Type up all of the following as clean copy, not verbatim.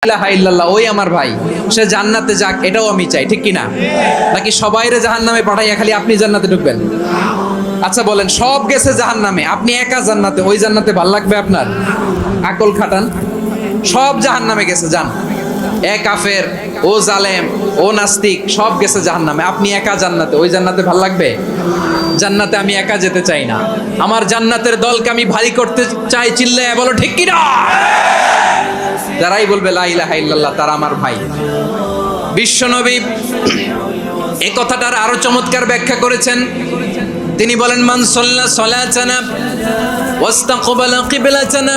ইলাহা ইল্লাল্লাহ, ওই আমার ভাই, সে জান্নাতে যাক, এটাও আমি চাই, ঠিক কিনা? নাকি সবাইরে জাহান্নামে পাঠাইয়া খালি আপনি জান্নাতে ঢুকবেন? আচ্ছা বলেন, সব গেছে জাহান্নামে, আপনি একা জান্নাতে, ওই জান্নাতে ভাল লাগবে আপনার? আকল খাটান। সব জাহান্নামে গেছে, যান। এ কাফের, ও জালেম, ও নাস্তিক, সব গেছে জাহান্নামে, আপনি একা জান্নাতে, ওই জান্নাতে ভাল লাগবে? জান্নাতে আমি একা যেতে চাই না, আমার জান্নাতের দলকে আমি ভারী করতে চাই। চিল্লায় বলো ঠিক কিনা? যারাই বলবে লা ইলাহা ইল্লাল্লাহ তারা আমার ভাই। বিশ্বনবী এই কথাটার আরো চমৎকার ব্যাখ্যা করেছেন। তিনি বলেন, মান সাল্লা সালাতানা ওয়াস্তাকবালা কিবলাতানা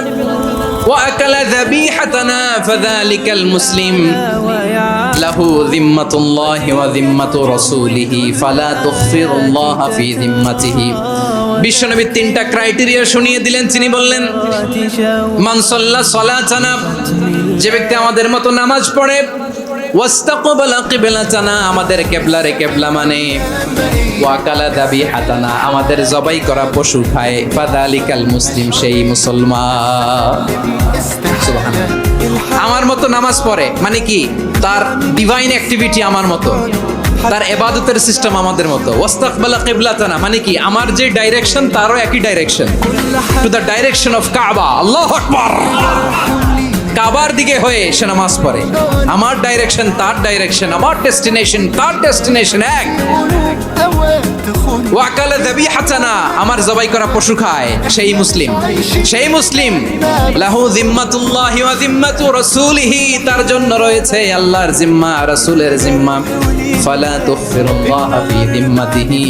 ওয়া আকালা যাবিহাতানা ফাযালিকাল মুসলিম লাহু যিম্মাতুল্লাহি ওয়া যিম্মাতু রাসূলিহি ফালা তুগফিরুল্লাহা ফি যিম্মাতিহি। বিশ্বনবী তিনটা ক্রাইটেরিয়া শুনিয়ে দিলেন। তিনি বললেন, মান সাল্লা সালাতানা, যে ব্যক্তি আমাদের মতো নামাজ পড়ে, ওয়াস্তাকবালা কিবলাতানা, আমাদের কিবলারে কিবলা মানে, ওয়া আকালা যাবিহাতানা, আমাদের জবাই করা পশু খায়, ফাযালিকাল মুসলিম, সেই মুসলমান। সুবহানাল্লাহ। আমার মতো নামাজ পড়ে মানে কি? তার ডিভাইন অ্যাক্টিভিটি আমার মতো, তার ইবাদতের সিস্টেম আমাদের মতো। ওয়াস্তাকবালা কিবলাতানা মানে কি? আমার যে ডাইরেকশন তারও একই direction, to the direction of কাবা। আল্লাহু আকবার। কাবার দিকে হয়ে সে নামাজ পড়ে, আমার ডাইরেকশন তার ডাইরেকশন, আমার ডেস্টিনেশন তার ডেস্টিনেশন এক। ওয়াকালা যাবিহাতানা, আমার জবাই করা পশু খায়, সেই মুসলিম। সেই মুসলিম লাহু যিম্মাতুল্লাহি ওয়া যিম্মাতু রাসূলিহি, তার জন্য রয়েছে আল্লাহর জিম্মা, রাসূলের জিম্মা। ফালা তুগফিরুল্লাহা ফি যিম্মাতিহি,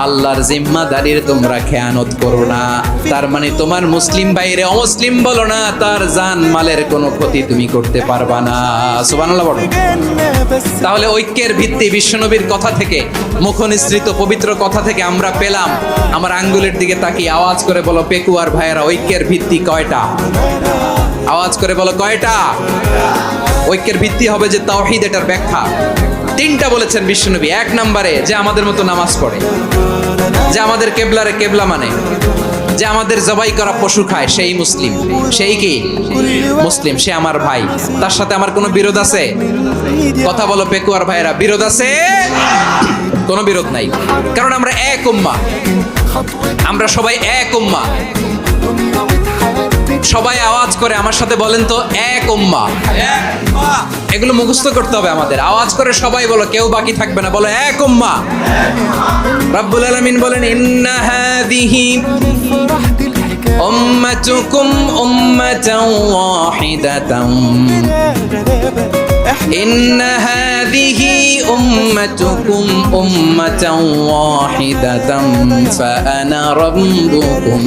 আল্লাহর জিম্মাদারির তোমরা খেয়ানত করো না। তার মানে তোমার মুসলিম বাইরে অমুসলিম বলো না, তার জান মালের কোনো ক্ষতি তুমি করতে পারবা না। সুবহানাল্লাহ বলো। তাহলে ঐক্যের ভিত্তি বিশ্বনবীর কথা থেকে, মুখনিসৃত পবিত্র কথা থেকে আমরা পেলাম। আমার আঙ্গুলের দিকে তাকিয়ে আওয়াজ করে বলো পেকুয়ার ভাইয়েরা, ঐক্যের ভিত্তি কয়টা? আওয়াজ করে বলো কয়টা? ঐক্যের ভিত্তি হবে যে তাওহীদ, এটার ব্যাখ্যা তিনটা বলেছেন বিশ্বনবী। এক নম্বরে, যে আমাদের মতো নামাজ পড়ে, যে আমাদের কেবলারে কেবলা মানে, যে আমাদের জবাই করা পশু খায়, সেই মুসলিম। সেই কি মুসলিম? সে আমার ভাই। তার সাথে আমার কোনো বিরোধ আছে? কথা বলো পেকুয়ার ভাইয়েরা, বিরোধ আছে? কোনো বিরোধ নাই, কারণ আমরা এক উম্মাহ, আমরা সবাই এক উম্মাহ। সবাই আওয়াজ করে আমার সাথে বলেন তো, এক উম্মাহ। এগুলো মুখস্থ করতে হবে আমাদের। আওয়াজ করে সবাই বলো, কেউ বাকি থাকবে না, বলো এক উম্মাহ। রব্বুল আলামিন বলেন, ইন্না হাযিহি উম্মাতুকুম উম্মাতান ওয়াহিদাতান, ইন্না হাযিহি উম্মাতুকুম উম্মাতান ওয়াহিদাতান ফাআনা রাব্বুকুম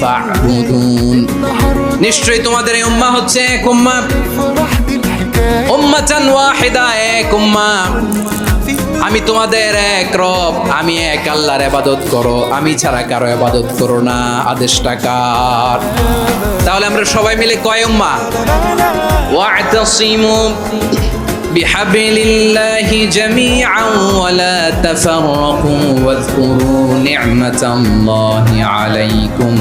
ফা'বুদুন। নিশ্চয়ই তোমাদের এই উম্মাহ হচ্ছে এক উম্মাহ, উম্মাতান ওয়াহিদা, এক উম্মাহ। আমি তোমাদের এক রব, আমি এক আল্লাহর ইবাদত করো, আমি ছাড়া কারো ইবাদত করো না। আদেশটা কার? তাহলে আমরা সবাই মিলে কয় উম্মাহ? ওয়া'তাসিমু বিহাবলিল্লাহি জামিআন ওয়া লা তাফাররাকু ওয়াযকুরু নি'মাতাল্লাহি আলাইকুম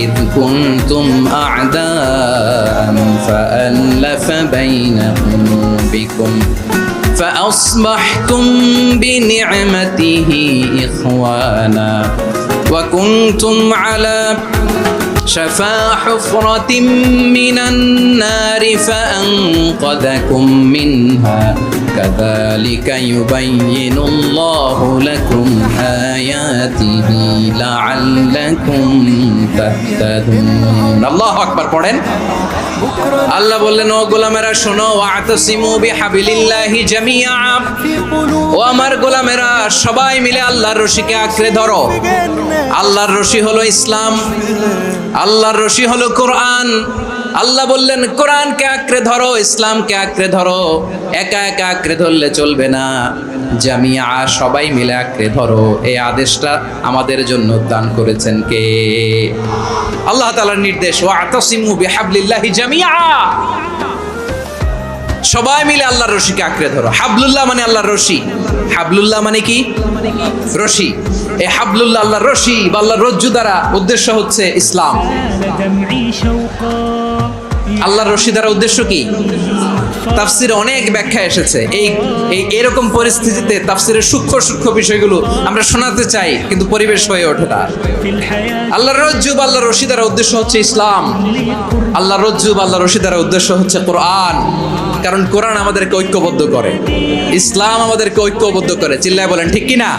إذ كنتم أعداء فألف بين قلوبكم فأصبحتم بنعمته إخوانا وكنتم على شفا حفرة من النار فأنقذكم منها كذلك يبين الله لكم آياته لعلكم تهتدون। الله أكبر পড়েন। আল্লাহ বললেন, ও গোলামেরা শোনো, ওয়া'তাসিমু বিহাবলিল্লাহি জামিআ, ও আমার গোলামেরা সবাই মিলে আল্লাহর রশিকে আঁকড়ে ধরো। আল্লাহর রশি হলো ইসলাম, আল্লাহর রশি হলো কোরআন। আল্লাহ বললেন, কোরআনকে আঁকড়ে ধরো, ইসলামকে আঁকড়ে ধরো। একা একা আঁকড়ে ধরলে চলবে না, জামিআ, সবাই মিলে আঁকড়ে ধরো। এই আদেশটা আমাদের জন্য দান করেছেন কে? আল্লাহ তাআলার নির্দেশ, ওয়া'তাসিমু বিহাবলিল্লাহি জামিআ, সবাই মিলে আল্লাহর রশিকে আঁকড়ে ধরো। হাবলুল্লাহ মানে আল্লাহর রশি। হাবলুল্লাহ মানে কি? রশি। এই হাবলুল্লাহ আল্লাহর রশি বা আল্লাহর রজ্জু দ্বারা উদ্দেশ্য হচ্ছে ইসলাম। আল্লাহর রশি দ্বারা উদ্দেশ্য কি? তাফসিরে অনেক ব্যাখ্যা এসেছে। এরকম পরিস্থিতিতে তাফসিরের সূক্ষ্ম সূক্ষ্ম বিষয়গুলো আমরা শোনাতে চাই, কিন্তু পরিবেশ হয়ে ওঠে না। আল্লাহর রজ্জুব, আল্লাহর রশি দ্বারা উদ্দেশ্য হচ্ছে ইসলাম। আল্লাহর রজ্জুব, আল্লাহর রশি দ্বারা উদ্দেশ্য হচ্ছে কোরআন। কারণ কোরআন আমাদেরকে ঐক্যবদ্ধ করে, ইসলাম আমাদেরকে ঐক্যবদ্ধ করে। চিল্লায় বলেন ঠিক কিনা?